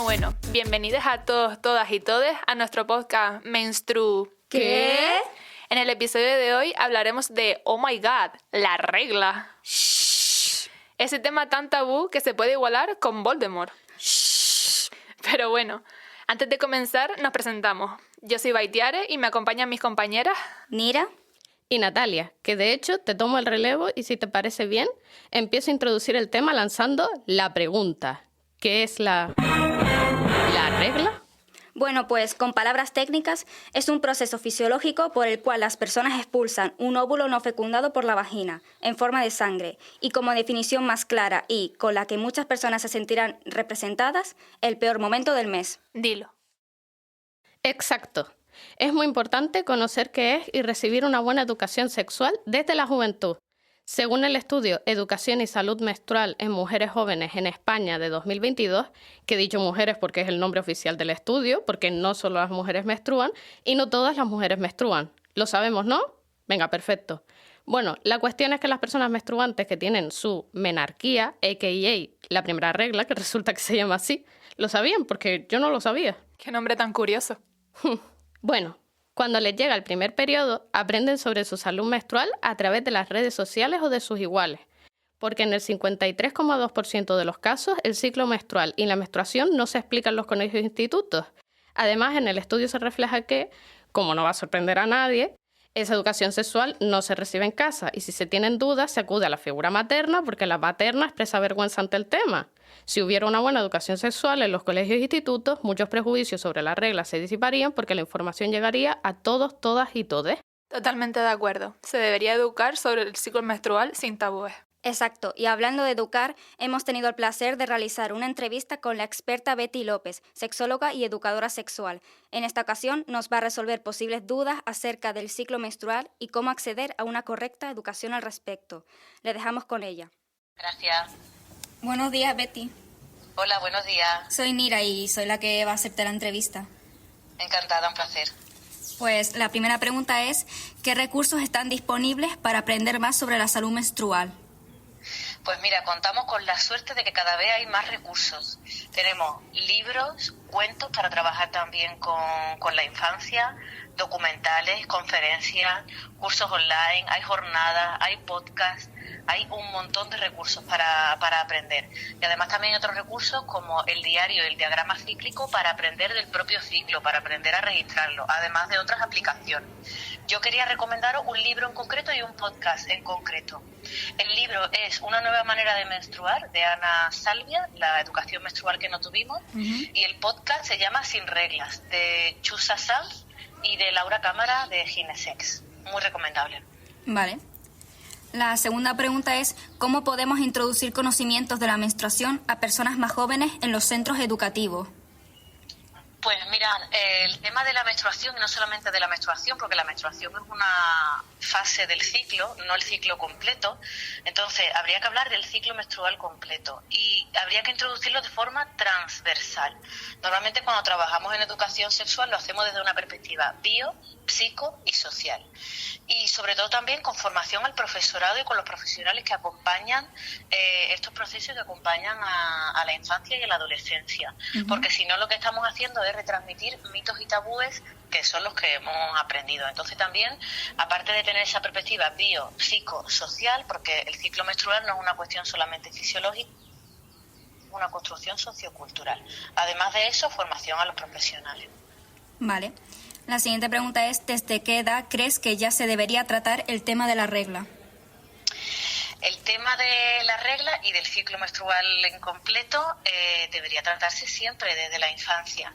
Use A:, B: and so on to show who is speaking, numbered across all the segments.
A: Bueno. Bienvenidos a todos, todas y todes a nuestro podcast
B: ¿Qué?
A: En el episodio de hoy hablaremos de Oh My God, la regla.
B: Shh.
A: Ese tema tan tabú que se puede igualar con Voldemort.
B: Shh.
A: Pero bueno, antes de comenzar nos presentamos. Yo soy Baitiare y me acompañan mis compañeras
B: Nira
C: y Natalia, que de hecho te tomo el relevo y si te parece bien, empiezo a introducir el tema lanzando la pregunta. ¿Qué es la regla?
B: Bueno, pues con palabras técnicas, es un proceso fisiológico por el cual las personas expulsan un óvulo no fecundado por la vagina, en forma de sangre, y como definición más clara y con la que muchas personas se sentirán representadas, el peor momento del mes.
A: Dilo.
C: Exacto. Es muy importante conocer qué es y recibir una buena educación sexual desde la juventud. Según el estudio Educación y Salud Menstrual en Mujeres Jóvenes en España de 2022, que he dicho mujeres porque es el nombre oficial del estudio, porque no solo las mujeres menstruan y no todas las mujeres menstruan. ¿Lo sabemos, no? Venga, perfecto. Bueno, la cuestión es que las personas menstruantes que tienen su menarquía, a.k.a. la primera regla, que resulta que se llama así, ¿lo sabían? Porque yo no lo sabía.
A: Qué nombre tan curioso.
C: Bueno, cuando les llega el primer periodo, aprenden sobre su salud menstrual a través de las redes sociales o de sus iguales, porque en el 53,2% de los casos el ciclo menstrual y la menstruación no se explican en los colegios e institutos. Además, en el estudio se refleja que, como no va a sorprender a nadie, esa educación sexual no se recibe en casa y si se tienen dudas se acude a la figura materna porque la materna expresa vergüenza ante el tema. Si hubiera una buena educación sexual en los colegios e institutos, muchos prejuicios sobre las reglas se disiparían porque la información llegaría a todos, todas y todes.
A: Totalmente de acuerdo. Se debería educar sobre el ciclo menstrual sin tabúes.
B: Exacto, y hablando de educar, hemos tenido el placer de realizar una entrevista con la experta Betty López, sexóloga y educadora sexual. En esta ocasión nos va a resolver posibles dudas acerca del ciclo menstrual y cómo acceder a una correcta educación al respecto. Le dejamos con ella.
D: Gracias.
B: Buenos días, Betty.
D: Hola, buenos días.
B: Soy Nira y soy la que va a aceptar la entrevista.
D: Encantada, un placer.
B: Pues la primera pregunta es, ¿qué recursos están disponibles para aprender más sobre la salud menstrual?
D: Pues mira, contamos con la suerte de que cada vez hay más recursos. Tenemos libros, cuentos para trabajar también con la infancia, documentales, conferencias, cursos online, hay jornadas, hay podcasts, hay un montón de recursos para aprender. Y además también hay otros recursos como el diario y el diagrama cíclico para aprender del propio ciclo, para aprender a registrarlo, además de otras aplicaciones. Yo quería recomendaros un libro en concreto y un podcast en concreto. El libro es Una nueva manera de menstruar, de Ana Salvia, la educación menstrual que no tuvimos, y el podcast se llama Sin reglas, de Chusa Sanz y de Laura Cámara, de Ginesex. Muy recomendable.
B: Vale. La segunda pregunta es, ¿cómo podemos introducir conocimientos de la menstruación a personas más jóvenes en los centros educativos?
D: Pues mira, el tema de la menstruación, y no solamente de la menstruación, porque la menstruación es una fase del ciclo, no el ciclo completo, entonces habría que hablar del ciclo menstrual completo y habría que introducirlo de forma transversal. Normalmente cuando trabajamos en educación sexual lo hacemos desde una perspectiva bio, psico y social. Y sobre todo también con formación al profesorado y con los profesionales que acompañan estos procesos que acompañan a la infancia y a la adolescencia. Porque si no, lo que estamos haciendo es retransmitir mitos y tabúes que son los que hemos aprendido. Entonces también, aparte de tener esa perspectiva bio, psico, social, porque el ciclo menstrual no es una cuestión solamente fisiológica, es una construcción sociocultural. Además de eso, formación a los profesionales.
B: Vale. La siguiente pregunta es, ¿desde qué edad crees que ya se debería tratar el tema de la regla?
D: El tema de la regla y del ciclo menstrual en completo debería tratarse siempre desde la infancia.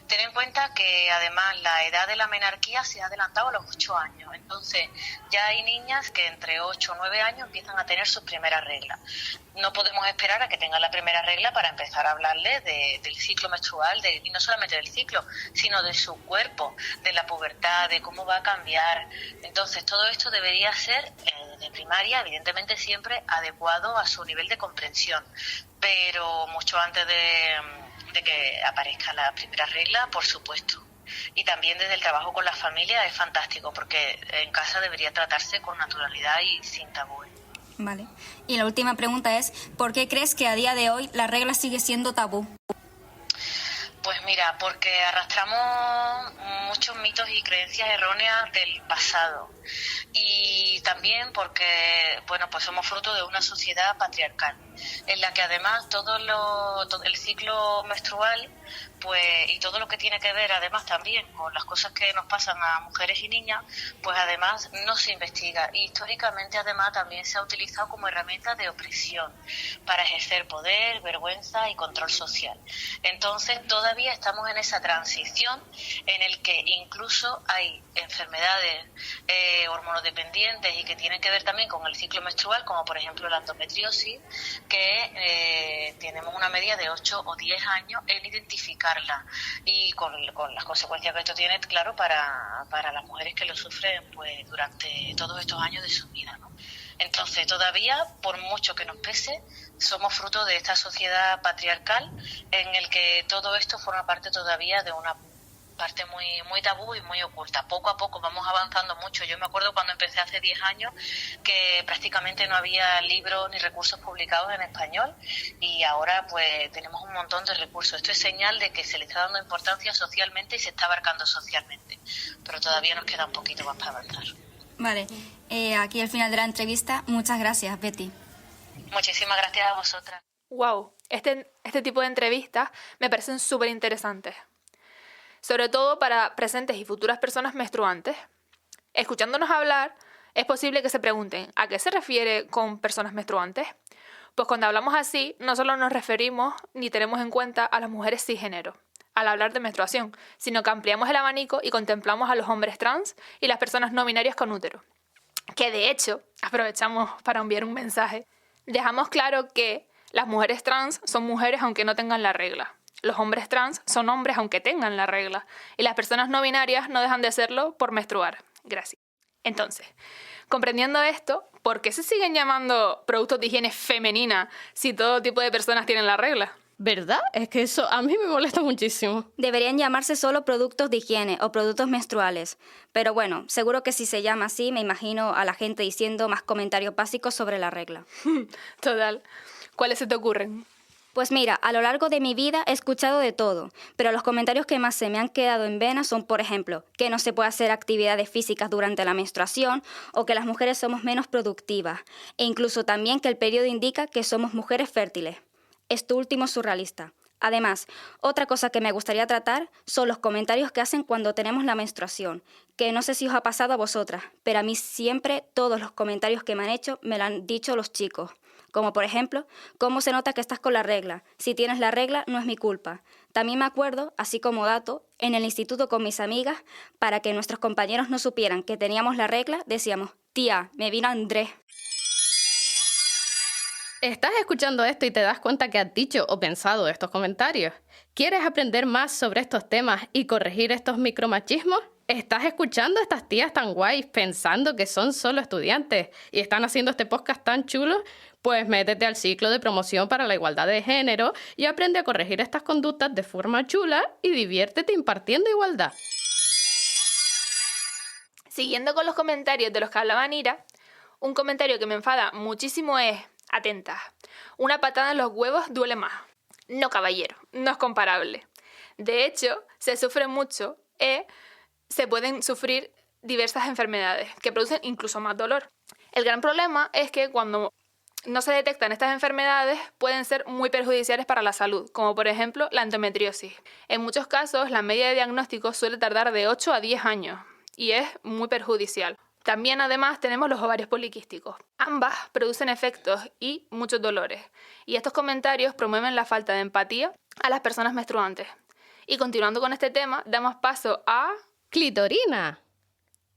D: Ten en cuenta que además la edad de la menarquía se ha adelantado a los 8 años. Entonces ya hay niñas que entre 8 o 9 años empiezan a tener sus primeras reglas. No podemos esperar a que tengan la primera regla para empezar a hablarles del ciclo menstrual, y no solamente del ciclo, sino de su cuerpo, de la pubertad, de cómo va a cambiar. Entonces todo esto debería ser de primaria, evidentemente siempre adecuado a su nivel de comprensión, pero mucho antes de que aparezca la primera regla, por supuesto. Y también desde el trabajo con la familia es fantástico, porque en casa debería tratarse con naturalidad y sin tabúes.
B: Vale. Y la última pregunta es, ¿por qué crees que a día de hoy la regla sigue siendo tabú?
D: Pues mira, porque arrastramos muchos mitos y creencias erróneas del pasado y también porque, bueno, pues somos fruto de una sociedad patriarcal en la que además todo el ciclo menstrual, pues, y todo lo que tiene que ver además también con las cosas que nos pasan a mujeres y niñas, pues además no se investiga y históricamente además también se ha utilizado como herramienta de opresión para ejercer poder, vergüenza y control social. Entonces todavía estamos en esa transición en el que incluso hay enfermedades hormonodependientes y que tienen que ver también con el ciclo menstrual, como por ejemplo la endometriosis, que tenemos una media de 8 o 10 años en identificarla y con las consecuencias que esto tiene, claro, para las mujeres que lo sufren pues durante todos estos años de su vida, ¿no? Entonces, todavía, por mucho que nos pese, somos fruto de esta sociedad patriarcal en el que todo esto forma parte todavía de una parte muy muy tabú y muy oculta. Poco a poco vamos avanzando mucho. Yo me acuerdo cuando empecé hace 10 años que prácticamente no había libros ni recursos publicados en español y ahora pues tenemos un montón de recursos. Esto es señal de que se le está dando importancia socialmente y se está abarcando socialmente, pero todavía nos queda un poquito más para avanzar.
B: Vale, aquí al final de la entrevista. Muchas gracias, Betty.
D: Muchísimas gracias a vosotras.
A: Wow, este tipo de entrevistas me parecen súper interesantes. Sobre todo para presentes y futuras personas menstruantes. Escuchándonos hablar, es posible que se pregunten ¿a qué se refiere con personas menstruantes? Pues cuando hablamos así, no solo nos referimos ni tenemos en cuenta a las mujeres cisgénero al hablar de menstruación, sino que ampliamos el abanico y contemplamos a los hombres trans y las personas no binarias con útero. Que de hecho, aprovechamos para enviar un mensaje, dejamos claro que las mujeres trans son mujeres aunque no tengan la regla. Los hombres trans son hombres aunque tengan la regla. Y las personas no binarias no dejan de serlo por menstruar. Gracias. Entonces, comprendiendo esto, ¿por qué se siguen llamando productos de higiene femenina si todo tipo de personas tienen la regla?
C: ¿Verdad? Es que eso a mí me molesta muchísimo.
B: Deberían llamarse solo productos de higiene o productos menstruales. Pero bueno, seguro que si se llama así, me imagino a la gente diciendo más comentarios básicos sobre la regla.
A: Total. ¿Cuáles se te ocurren?
B: Pues mira, a lo largo de mi vida he escuchado de todo, pero los comentarios que más se me han quedado en vena son, por ejemplo, que no se puede hacer actividades físicas durante la menstruación o que las mujeres somos menos productivas, e incluso también que el periodo indica que somos mujeres fértiles. Esto último es surrealista. Además, otra cosa que me gustaría tratar son los comentarios que hacen cuando tenemos la menstruación, que no sé si os ha pasado a vosotras, pero a mí siempre todos los comentarios que me han hecho me lo han dicho los chicos. Como por ejemplo, ¿cómo se nota que estás con la regla? Si tienes la regla, no es mi culpa. También me acuerdo, así como dato, en el instituto con mis amigas, para que nuestros compañeros no supieran que teníamos la regla, decíamos, tía, me vino Andrés.
C: Estás escuchando esto y te das cuenta que has dicho o pensado estos comentarios. ¿Quieres aprender más sobre estos temas y corregir estos micromachismos? ¿Estás escuchando a estas tías tan guays pensando que son solo estudiantes y están haciendo este podcast tan chulo? Pues métete al ciclo de promoción para la igualdad de género y aprende a corregir estas conductas de forma chula y diviértete impartiendo igualdad.
A: Siguiendo con los comentarios de los que hablaba Nira, un comentario que me enfada muchísimo es, atenta, una patada en los huevos duele más. No, caballero, no es comparable. De hecho, se sufre mucho se pueden sufrir diversas enfermedades que producen incluso más dolor. El gran problema es que cuando no se detectan estas enfermedades pueden ser muy perjudiciales para la salud, como por ejemplo la endometriosis. En muchos casos, la media de diagnóstico suele tardar de 8 a 10 años y es muy perjudicial. También, además, tenemos los ovarios poliquísticos. Ambas producen efectos y muchos dolores. Y estos comentarios promueven la falta de empatía a las personas menstruantes. Y continuando con este tema, damos paso a...
C: ¡Clitorina!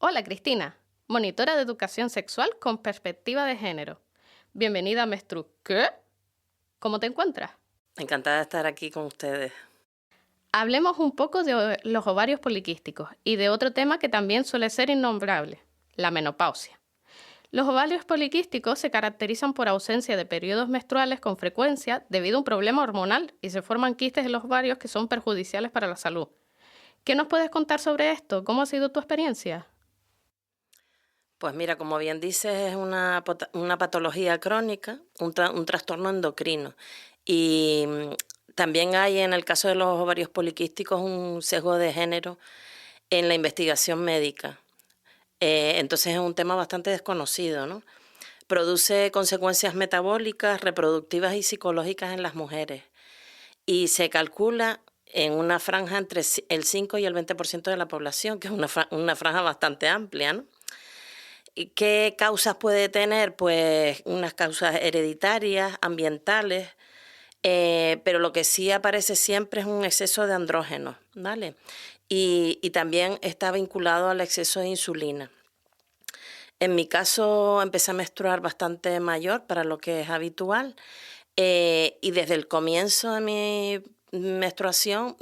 C: Hola, Cristina, monitora de educación sexual con perspectiva de género. Bienvenida a Menstru. ¿Qué? ¿Cómo te encuentras?
E: Encantada de estar aquí con ustedes.
C: Hablemos un poco de los ovarios poliquísticos y de otro tema que también suele ser innombrable, la menopausia. Los ovarios poliquísticos se caracterizan por ausencia de periodos menstruales con frecuencia debido a un problema hormonal y se forman quistes en los ovarios que son perjudiciales para la salud. ¿Qué nos puedes contar sobre esto? ¿Cómo ha sido tu experiencia?
E: Pues mira, como bien dices, es una patología crónica, un trastorno endocrino. Y también hay en el caso de los ovarios poliquísticos un sesgo de género en la investigación médica. Entonces es un tema bastante desconocido, ¿no? Produce consecuencias metabólicas, reproductivas y psicológicas en las mujeres. Y se calcula en una franja entre el 5 y el 20% de la población, que es una franja bastante amplia, ¿no? ¿Y qué causas puede tener? Pues unas causas hereditarias, ambientales, pero lo que sí aparece siempre es un exceso de andrógenos, ¿vale? Y también está vinculado al exceso de insulina. En mi caso empecé a menstruar bastante mayor para lo que es habitual, y desde el comienzo de mi menstruación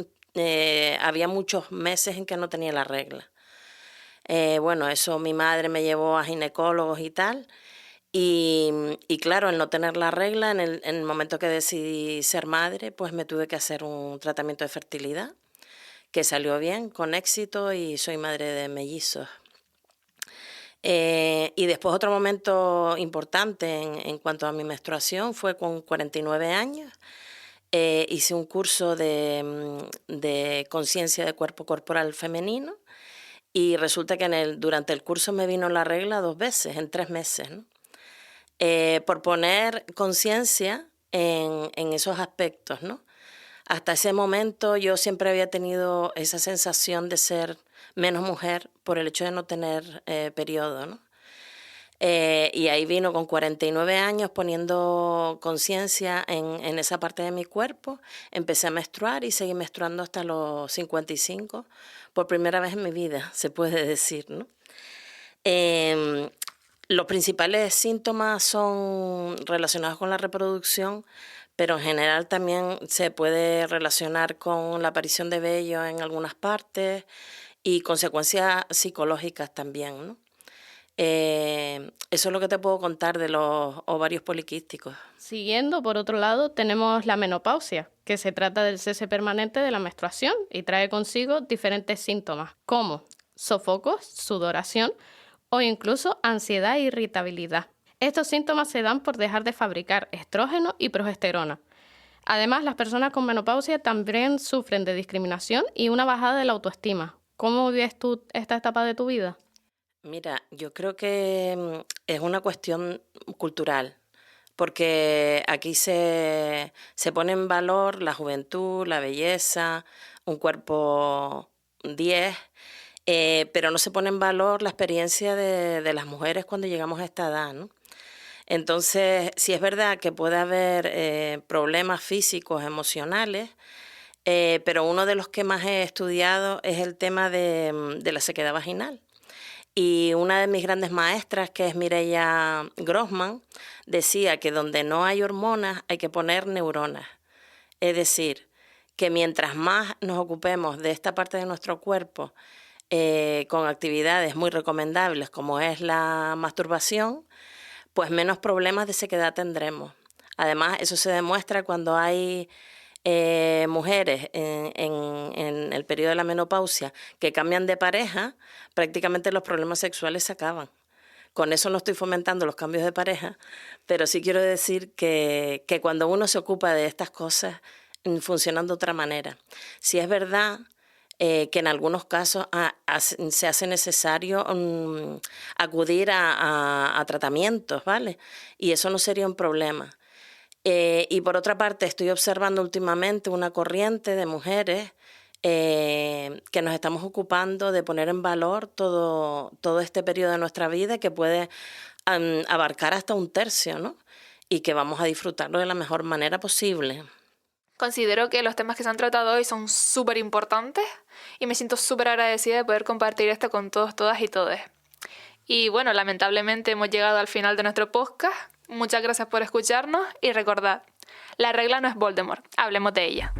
E: había muchos meses en que no tenía la regla. Bueno, eso mi madre me llevó a ginecólogos y tal, y claro, el no tener la regla, en el momento que decidí ser madre, pues me tuve que hacer un tratamiento de fertilidad, que salió bien, con éxito, y soy madre de mellizos. Y después otro momento importante en cuanto a mi menstruación fue con 49 años. Hice un curso de conciencia de cuerpo corporal femenino y resulta que durante el curso me vino la regla 2 veces, en 3 meses, ¿no? Por poner conciencia en esos aspectos, ¿no? Hasta ese momento yo siempre había tenido esa sensación de ser menos mujer por el hecho de no tener periodo, ¿no? Y ahí vino con 49 años poniendo conciencia en esa parte de mi cuerpo. Empecé a menstruar y seguí menstruando hasta los 55, por primera vez en mi vida, se puede decir, ¿no? Los principales síntomas son relacionados con la reproducción, pero en general también se puede relacionar con la aparición de vello en algunas partes y consecuencias psicológicas también, ¿no? Eso es lo que te puedo contar de los ovarios poliquísticos.
C: Siguiendo, por otro lado, tenemos la menopausia, que se trata del cese permanente de la menstruación y trae consigo diferentes síntomas, como sofocos, sudoración o incluso ansiedad e irritabilidad. Estos síntomas se dan por dejar de fabricar estrógeno y progesterona. Además, las personas con menopausia también sufren de discriminación y una bajada de la autoestima. ¿Cómo vives tú esta etapa de tu vida?
E: Mira, yo creo que es una cuestión cultural, porque aquí se pone en valor la juventud, la belleza, un cuerpo 10, pero no se pone en valor la experiencia de las mujeres cuando llegamos a esta edad, ¿no? Entonces, sí es verdad que puede haber problemas físicos, emocionales, pero uno de los que más he estudiado es el tema de la sequedad vaginal. Y una de mis grandes maestras, que es Mireia Grossman, decía que donde no hay hormonas hay que poner neuronas. Es decir, que mientras más nos ocupemos de esta parte de nuestro cuerpo con actividades muy recomendables como es la masturbación, pues menos problemas de sequedad tendremos. Además, eso se demuestra cuando hay mujeres en el periodo de la menopausia que cambian de pareja, prácticamente los problemas sexuales se acaban. Con eso no estoy fomentando los cambios de pareja, pero sí quiero decir que cuando uno se ocupa de estas cosas, funcionan de otra manera. Sí es verdad que en algunos casos se hace necesario acudir a tratamientos, ¿vale? Y eso no sería un problema. Y por otra parte, estoy observando últimamente una corriente de mujeres que nos estamos ocupando de poner en valor todo este periodo de nuestra vida que puede abarcar hasta 1/3, ¿no? Y que vamos a disfrutarlo de la mejor manera posible.
A: Considero que los temas que se han tratado hoy son súper importantes y me siento súper agradecida de poder compartir esto con todos, todas y todes. Y bueno, lamentablemente hemos llegado al final de nuestro podcast. Muchas gracias por escucharnos y recordad, la regla no es Voldemort, hablemos de ella.